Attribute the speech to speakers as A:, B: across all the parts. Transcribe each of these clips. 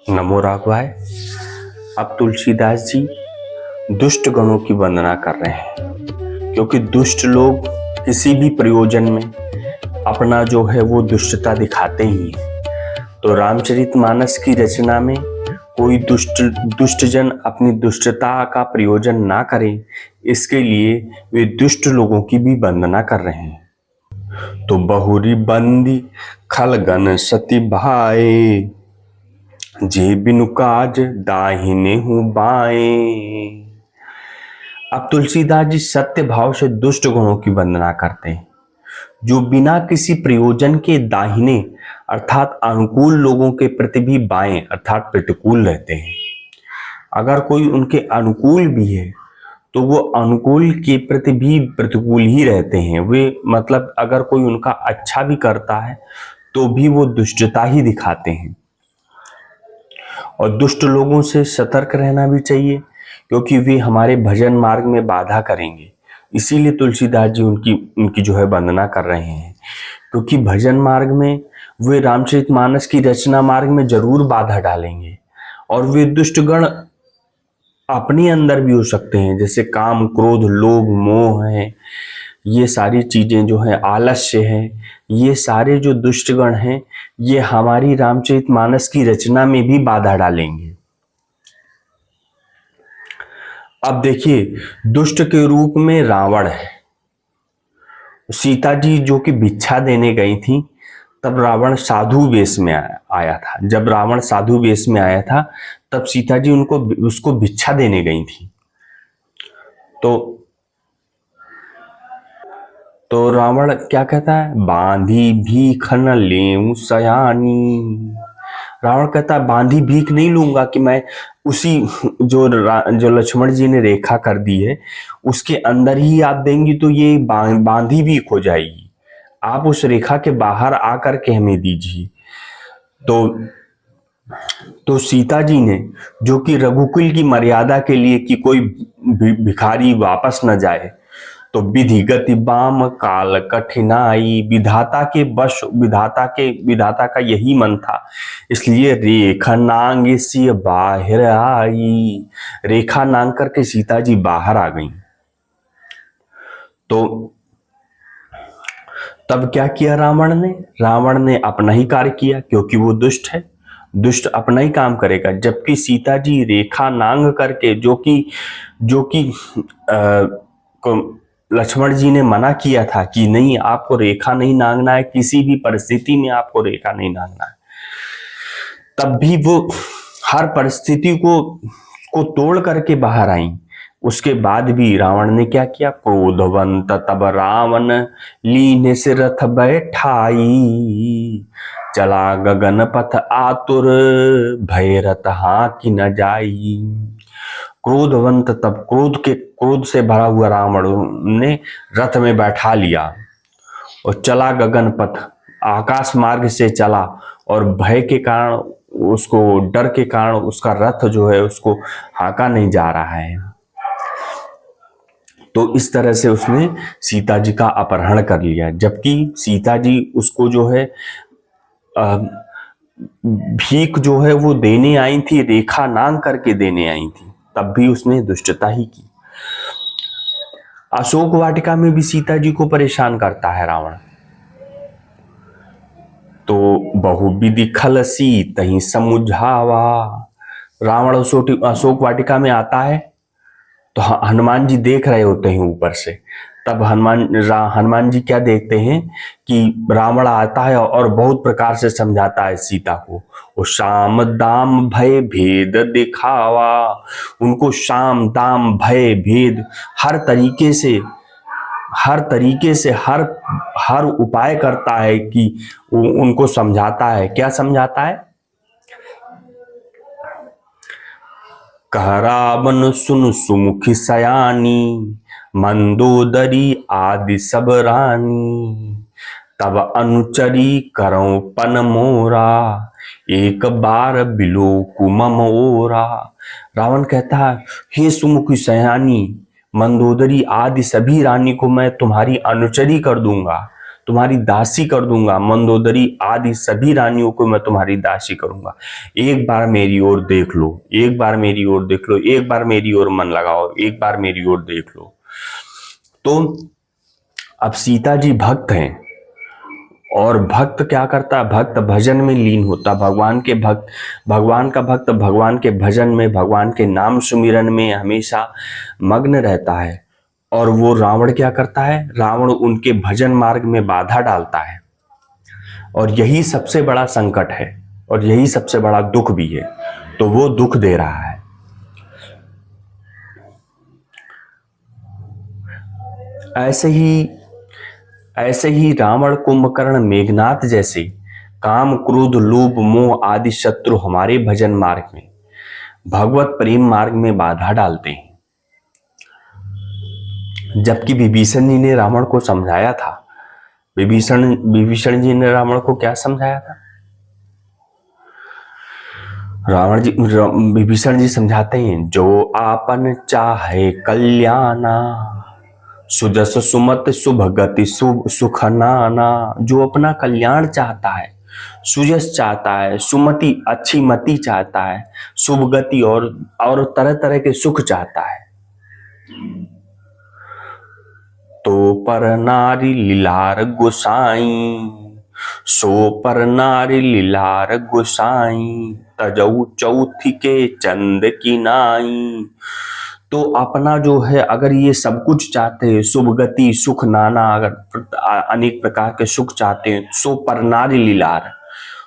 A: नमो राघवाय। अब तुलसीदास जी दुष्ट गणों की वंदना कर रहे हैं, क्योंकि दुष्ट लोग किसी भी प्रयोजन में अपना जो है वो दुष्टता दिखाते ही हैं। तो रामचरितमानस की रचना में कोई दुष्टजन अपनी दुष्टता का प्रयोजन ना करें, इसके लिए वे दुष्ट लोगों की भी वंदना कर रहे हैं। तो बहुरी बंदी खलगन सती भाए, जे बिनु काज दाहिने हूँ बाएं। अब तुलसीदास जी सत्य भाव से दुष्ट गुणों की वंदना करते हैं, जो बिना किसी प्रयोजन के दाहिने अर्थात अनुकूल लोगों के प्रति भी बाएं अर्थात प्रतिकूल रहते हैं। अगर कोई उनके अनुकूल भी है तो वो अनुकूल के प्रति भी प्रतिकूल ही रहते हैं। वे मतलब अगर कोई उनका अच्छा भी करता है तो भी वो दुष्टता ही दिखाते हैं। और दुष्ट लोगों से सतर्क रहना भी चाहिए, क्योंकि वे हमारे भजन मार्ग में बाधा करेंगे। इसीलिए तुलसीदास जी उनकी जो है वंदना कर रहे हैं, क्योंकि भजन मार्ग में वे रामचरितमानस की रचना मार्ग में जरूर बाधा डालेंगे। और वे दुष्टगण अपने अंदर भी हो सकते हैं, जैसे काम, क्रोध, लोभ, मोह है, ये सारी चीजें जो है, आलस्य है, ये सारे जो दुष्टगण हैं ये हमारी रामचरितमानस की रचना में भी बाधा डालेंगे। अब देखिए, दुष्ट के रूप में रावण है। सीता जी जो कि भिक्षा देने गई थी, तब रावण साधु वेश में आया था। जब रावण साधु वेश में आया था तब सीता जी उसको भिक्षा देने गई थी। तो रावण क्या कहता है, बांधी भीख न लेऊं सयानी। रावण कहता है बांधी भीख नहीं लूंगा कि मैं उसी जो लक्ष्मण जी ने रेखा कर दी है उसके अंदर ही आप देंगी तो ये बांधी भीख हो जाएगी। आप उस रेखा के बाहर आकर के हमें दीजिए। तो सीता जी ने, जो कि रघुकुल की मर्यादा के लिए कि कोई भिखारी वापस न जाए, तो विधि गति बाम काल कठिनाई, विधाता का यही मन था, इसलिए रेखा नांग सी बाहर आई। रेखा नांग करके सीता जी बाहर आ गई। तो तब क्या किया रावण ने अपना ही कार्य किया, क्योंकि वो दुष्ट है। दुष्ट अपना ही काम करेगा। जबकि सीता जी रेखा नांग करके, जो कि लक्ष्मण जी ने मना किया था कि नहीं, आपको रेखा नहीं नांगना है, किसी भी परिस्थिति में आपको रेखा नहीं नांगना है, तब भी वो हर परिस्थिति को तोड़ करके बाहर आई। उसके बाद भी रावण ने क्या किया, क्रोधवंत तब रावण लीने से रथ बैठाई, चला गगन पथ आतुर भय रथ हाँ कि न जाई। क्रोधवंत तब क्रोध से भरा हुआ रावण ने रथ में बैठा लिया और चला गगन पथ, आकाश मार्ग से चला, और भय के कारण, उसको डर के कारण उसका रथ जो है उसको हाका नहीं जा रहा है। तो इस तरह से उसने सीता जी का अपहरण कर लिया। जबकि सीता जी उसको जो है भीख जो है वो देने आई थी, रेखा नांग करके देने आई थी, तब भी उसने दुष्टता ही की। अशोक वाटिका में भी सीता जी को परेशान करता है रावण। तो बहुविधि खलसी तहीं समुझावा। रावण अशोक वाटिका में आता है तो हनुमान जी देख रहे होते हैं ऊपर से। तब हनुमान जी क्या देखते हैं कि रावण आता है और बहुत प्रकार से समझाता है सीता को। वो शाम दाम भय भेद दिखावा। उनको शाम दाम भय भेद हर तरीके से हर उपाय करता है कि उनको समझाता है। क्या समझाता है, कह रावण सुन सुमुखी सयानी, मंदोदरी आदि सब रानी, तब अनुचरी करऊं पन मोरा, एक बार बिलो कुमम ओरा। रावण कहता है, हे सुमुखी सयानी, मंदोदरी आदि सभी रानी को मैं तुम्हारी अनुचरी कर दूंगा, तुम्हारी दासी कर दूंगा, मंदोदरी आदि सभी रानियों को मैं तुम्हारी दासी करूंगा। एक बार मेरी ओर देख लो, एक बार मेरी ओर देख लो, एक बार मेरी ओर मन लगाओ, एक बार मेरी ओर देख लो। तो अब सीता जी भक्त हैं, और भक्त क्या करता है, भक्त भजन में लीन होता, भगवान के भक्त, भगवान का भक्त भगवान के भजन में, भगवान के नाम सुमिरन में हमेशा मग्न रहता है। और वो रावण क्या करता है, रावण उनके भजन मार्ग में बाधा डालता है, और यही सबसे बड़ा संकट है और यही सबसे बड़ा दुख भी है। तो वो दुख दे रहा है। ऐसे ही रावण, कुंभकर्ण, मेघनाथ जैसे काम, क्रोध, लोभ, मोह आदि शत्रु हमारे भजन मार्ग में, भगवत प्रेम मार्ग में बाधा डालते हैं। जबकि विभीषण जी ने रावण को समझाया था, विभीषण जी ने रावण को क्या समझाया था, विभीषण जी समझाते हैं, जो आपन चाहे कल्याणा, सुजस सुमत शुभ गति सुख नाना। जो अपना कल्याण चाहता है, सुजस चाहता है, सुमति अच्छी मति चाहता है, शुभ गति और तरह तरह के सुख चाहता है। तो पर नारी लीलार गोसाई, सो पर नारी लीलार गोसाई, तजऊ चौथी के चंद की नाई। तो अपना जो है, अगर ये सब कुछ चाहते हैं, शुभ गति सुख नाना, अगर अनेक प्रकार के सुख चाहते हैं, सो पर नारी लीलार,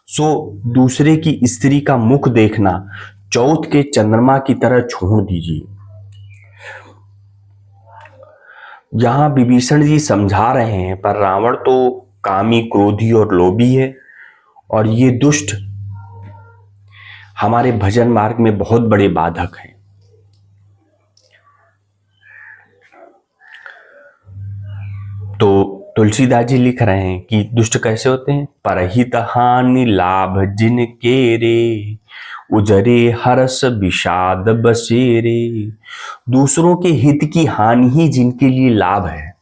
A: सो दूसरे की स्त्री का मुख देखना चौथ के चंद्रमा की तरह छोड़ दीजिए। यहां विभीषण जी समझा रहे हैं, पर रावण तो कामी, क्रोधी और लोभी है, और ये दुष्ट हमारे भजन मार्ग में बहुत बड़े बाधक हैं। तो तुलसीदास जी लिख रहे हैं कि दुष्ट कैसे होते हैं, परहित हानि लाभ जिनके रे, उजरे हर्ष विषाद बसेरे। दूसरों के हित की हानि ही जिनके लिए लाभ है।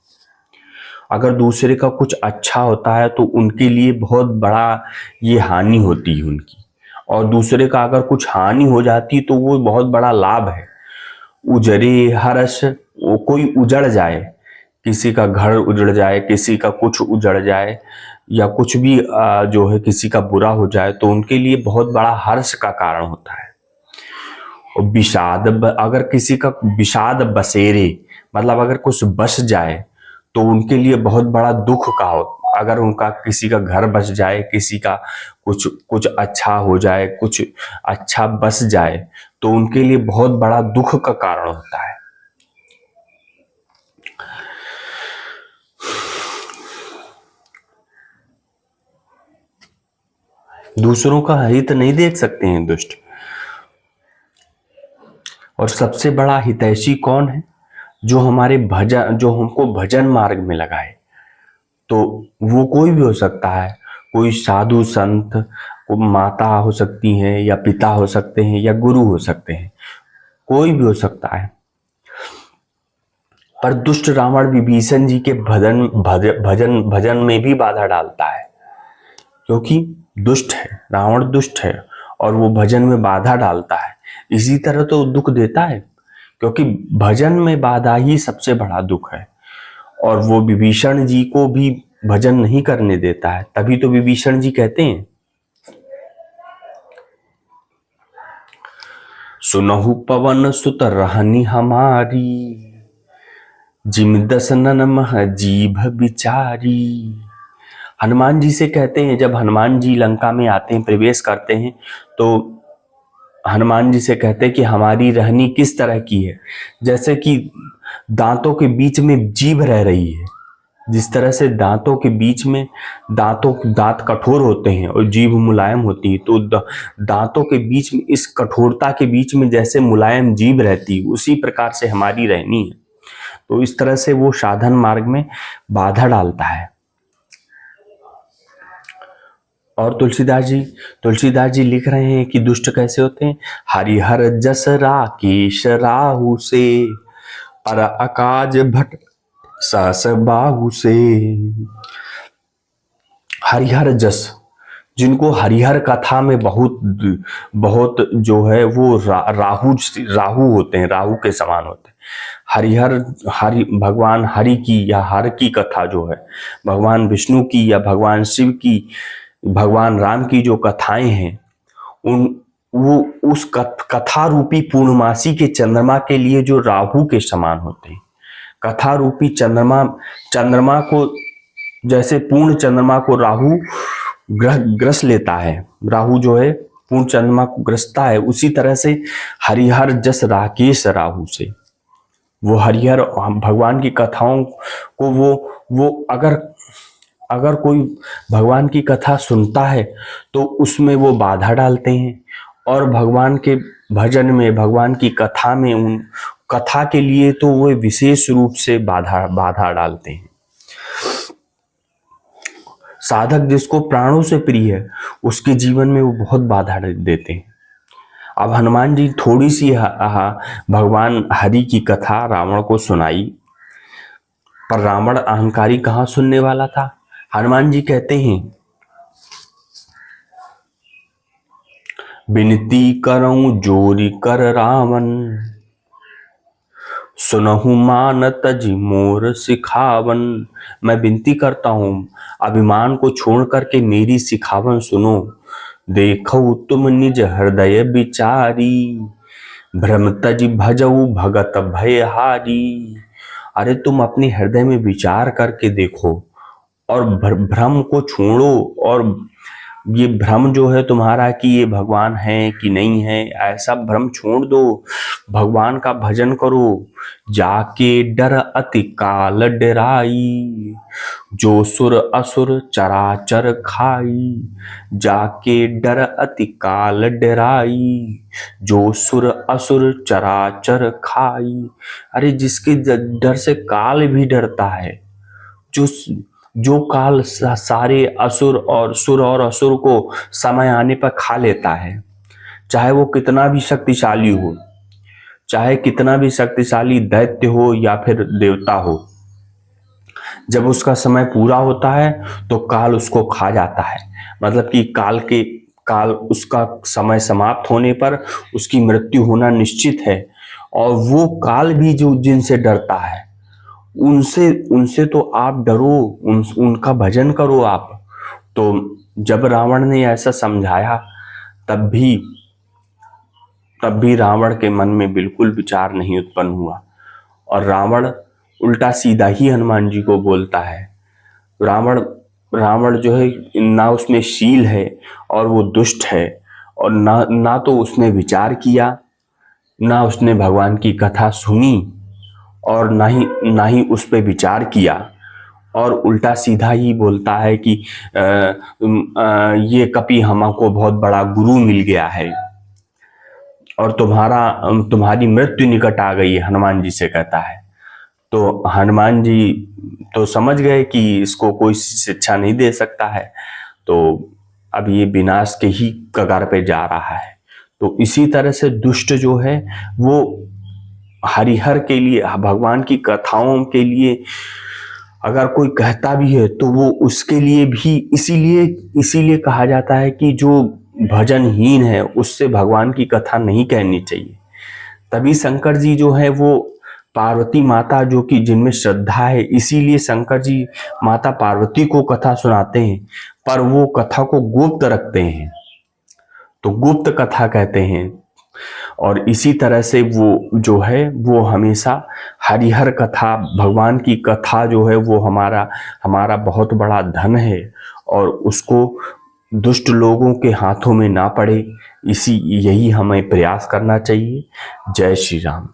A: अगर दूसरे का कुछ अच्छा होता है तो उनके लिए बहुत बड़ा ये हानि होती है उनकी, और दूसरे का अगर कुछ हानि हो जाती तो वो बहुत बड़ा लाभ है। उजरे हर्ष, कोई उजड़ जाए, किसी का घर उजड़ जाए, किसी का कुछ उजड़ जाए, या कुछ भी जो है किसी का बुरा हो जाए, तो उनके लिए बहुत बड़ा हर्ष का कारण होता है। और विषाद, अगर किसी का विषाद बसेरे, मतलब अगर कुछ बस जाए तो उनके लिए बहुत बड़ा दुख का हो। अगर उनका किसी का घर बस जाए, किसी का कुछ अच्छा हो जाए, कुछ अच्छा बस जाए, तो उनके लिए बहुत बड़ा दुख का कारण होता है। दूसरों का हित नहीं देख सकते हैं दुष्ट। और सबसे बड़ा हितैषी कौन है, जो हमारे भजन, जो हमको भजन मार्ग में लगाए। तो वो कोई भी हो सकता है, कोई साधु संत, को माता हो सकती हैं, या पिता हो सकते हैं, या गुरु हो सकते हैं, कोई भी हो सकता है। पर दुष्ट रावण विभीषण जी के भजन में भी बाधा डालता है, क्योंकि दुष्ट है, रावण दुष्ट है और वो भजन में बाधा डालता है। इसी तरह तो दुख देता है, क्योंकि भजन में बाधा ही सबसे बड़ा दुख है। और वो विभीषण जी को भी भजन नहीं करने देता है। तभी तो विभीषण जी कहते हैं, सुनहु पवन सुत रहनी हमारी, जिम दसनन मह जीभ बिचारी। हनुमान जी से कहते हैं, जब हनुमान जी लंका में आते हैं, प्रवेश करते हैं, तो हनुमान जी से कहते हैं कि हमारी रहनी किस तरह की है, जैसे कि दांतों के बीच में जीभ रह रही है। जिस तरह से दांतों के बीच में दांत कठोर होते हैं और जीभ मुलायम होती है, तो दांतों के बीच में, इस कठोरता के बीच में जैसे मुलायम जीभ रहती है, उसी प्रकार से हमारी रहनी है। तो इस तरह से वो साधन मार्ग में बाधा डालता है। और तुलसीदास जी लिख रहे हैं कि दुष्ट कैसे होते हैं, हरिहर जस राकेश राहु से, पर अकाज भट सहस बाहु से। हरिहर जस, जिनको हरिहर कथा में बहुत बहुत जो है वो राहु होते हैं, राहु के समान होते हैं। हरि भगवान हरि की या हर की कथा जो है, भगवान विष्णु की या भगवान शिव की, भगवान राम की जो कथाएं हैं, वो उस कथा रूपी पूर्णमासी के चंद्रमा के लिए जो राहु के समान होते हैं। कथा रूपी चंद्रमा को, जैसे पूर्ण चंद्रमा को राहु ग्रस लेता है, राहु जो है पूर्ण चंद्रमा को ग्रसता है, उसी तरह से हरिहर जस राकेश राहु से वो हरिहर भगवान की कथाओं को वो अगर कोई भगवान की कथा सुनता है तो उसमें वो बाधा डालते हैं, और भगवान के भजन में, भगवान की कथा में, उन कथा के लिए तो वो विशेष रूप से बाधा डालते हैं। साधक जिसको प्राणों से प्रिय है उसके जीवन में वो बहुत बाधा देते हैं। अब हनुमान जी थोड़ी सी भगवान हरि की कथा रावण को सुनाई, पर रावण अहंकारी कहाँ सुनने वाला था। हनुमान जी कहते हैं, विनती करऊं जोरी कर रावण, सुनहु मान तज मोर सिखावन। मैं विनती करता हूं, अभिमान को छोड़ करके मेरी सिखावन सुनो। देखो तुम निज हृदय विचारी, भ्रम तज भजऊ भगत भयहारी। अरे तुम अपने हृदय में विचार करके देखो और भ्रम को छोड़ो, और ये भ्रम जो है तुम्हारा कि ये भगवान है कि नहीं है, ऐसा भ्रम छोड़ दो, भगवान का भजन करो। जाके डर अति काल डराई, जो सुर असुर चराचर खाई। जाके डर अति काल डराई, जो सुर असुर चराचर खाई। अरे जिसके डर से काल भी डरता है, जो काल सारे असुर और सुर और असुर को समय आने पर खा लेता है, चाहे वो कितना भी शक्तिशाली हो, चाहे कितना भी शक्तिशाली दैत्य हो या फिर देवता हो, जब उसका समय पूरा होता है तो काल उसको खा जाता है। मतलब कि काल उसका समय समाप्त होने पर उसकी मृत्यु होना निश्चित है। और वो काल भी जो जिनसे डरता है, उनसे तो आप डरो, उनका भजन करो आप। तो जब रावण ने ऐसा समझाया, तब भी रावण के मन में बिल्कुल विचार नहीं उत्पन्न हुआ, और रावण उल्टा सीधा ही हनुमान जी को बोलता है। रावण जो है, ना उसमें शील है और वो दुष्ट है, और ना तो उसने विचार किया, ना उसने भगवान की कथा सुनी, और ना ही उस पर विचार किया, और उल्टा सीधा ही बोलता है कि ये कपि हमको बहुत बड़ा गुरु मिल गया है और तुम्हारी मृत्यु निकट आ गई है, हनुमान जी से कहता है। तो हनुमान जी तो समझ गए कि इसको कोई शिक्षा नहीं दे सकता है, तो अब ये विनाश के ही कगार पे जा रहा है। तो इसी तरह से दुष्ट जो है वो हरिहर के लिए, भगवान की कथाओं के लिए अगर कोई कहता भी है तो वो उसके लिए भी इसीलिए कहा जाता है कि जो भजनहीन है उससे भगवान की कथा नहीं कहनी चाहिए। तभी शंकर जी जो है वो पार्वती माता, जो कि जिनमें श्रद्धा है, इसीलिए शंकर जी माता पार्वती को कथा सुनाते हैं, पर वो कथा को गुप्त रखते हैं, तो गुप्त कथा कहते हैं। और इसी तरह से वो जो है वो हमेशा हरिहर कथा, भगवान की कथा जो है वो हमारा बहुत बड़ा धन है, और उसको दुष्ट लोगों के हाथों में ना पड़े, यही हमें प्रयास करना चाहिए। जय श्री राम।